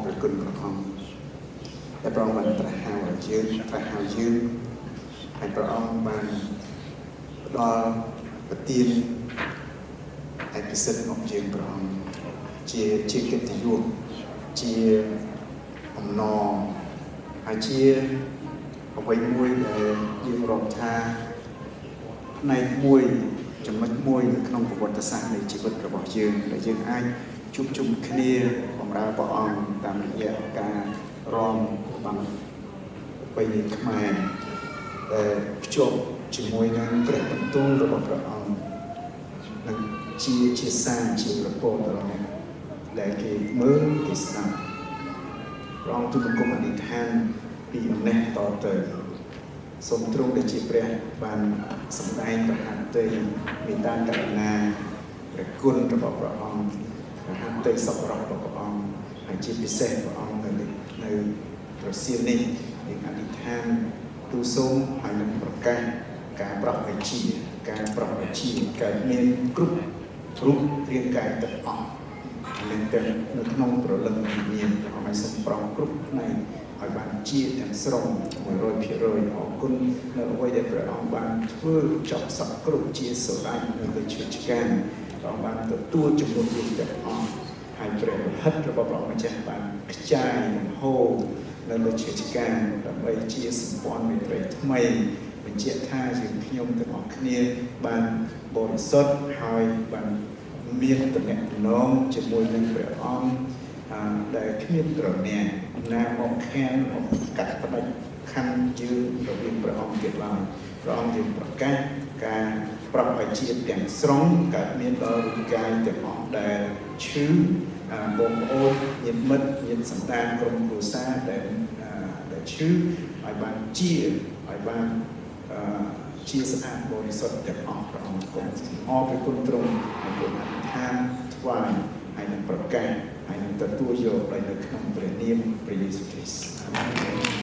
ប្រគុណព្រះអង្គតែព្រះអង្គបានត្រាស់ហៅយើងត្រាស់ហៅយើងហើយព្រះអង្គបានផ្ដល់ប្រទានឯកសិទ្ធិមកយើងព្រះអង្គជាកិត្តិយសជាអំណរហើយជាអ្វីមួយដែលយើងរាប់ថាផ្នែកមួយចំណុចមួយនៅក្នុងប្រវត្តិសាស្ត្រនៃជីវិតរបស់យើងដែលយើងអាចជួបជុំគ្នាបម្រើព្រះអង្គតាមរយៈការរាំបានបីនៃខ្មែរដែលភ្ជាប់ជាមួយនឹងព្រះបន្ទូលរបស់ព្រះអង្គនិងជាសារជាប្រពោលរបស់ដែលគេមើលគេស្ដាប់ព្រះអង្គទូលបង្គំអធិដ្ឋានពីអំណះតទៅសូមទ្រង់ដែលជាព្រះបានសម្ដែងប្រហាត់តីមេត្តាករុណាព្រះគុណរបស់ព្រះអង្គប្រហាត់តីសប្បុរសរបស់ព្រះអង្គហើយជាពិសេសព្រះអង្គនៅប្រសៀននេះយើងអធិដ្ឋានទូលសូមហើយនឹងប្រកាសការប្រោសវិជាការប្រោសវិជាកើតមានគ្រប់រូបរាងកាយទាំងអស់លែងតែនៅក្នុងព្រលឹងវិញ្ញាណព្រះអង្គឲ្យសម្ប្រងគ្រប់ផ្នែកឲ្យបានជាទាំងស្រុង 100% អរគុណនៅអ្វីដែលព្រះអង្គបានធ្វើចប់សពគ្រប់ជាសម្រាប់នៅលើជីវិតការព្រះអង្គបានទទួលជំនួសយើងទាំងអស់ហើយព្រះរហិតរបស់ព្រះអង្គម្ចាស់បានខ្ចាយនិងហូរនៅលើជីវិតការដើម្បីជាសម្ព័ន្ធមេត្រីថ្មីបញ្ជាក់ថាយើងខ្ញុំទាំងអស់គ្នាបានបរិសុទ្ធហើយបានមានតំណែងជាមួយនឹងព្រះអង្គដែលគ្មានត្រណាណាមកខានមកកាត់ផ្ដាច់ខណ្ឌយើងរវាងព្រះអង្គទៀតឡើយព្រះអង្គយើងប្រកាសការប្រោសឲ្យជាតិទាំងស្រុងកើតមានដល់រូបកាយទាំងអស់ដែលឈឺបងប្អូនញាតិមិត្តញាតិសន្តានក្រុមគ្រួសារដែលឈឺឲ្យបានជាឲ្យបានជាស្អាតបរិសុទ្ធទាំងអស់ព្រះអង្គគង់អរព្រះគុណទ្រង់ហើយគុណអធិដ្ឋានថ្វាយហើយនឹងប្រកាសហើយនឹងទទួលយកដោយនៅក្នុងព្រះនាមព្រះយេស៊ូវគ្រីស្ទអាមែន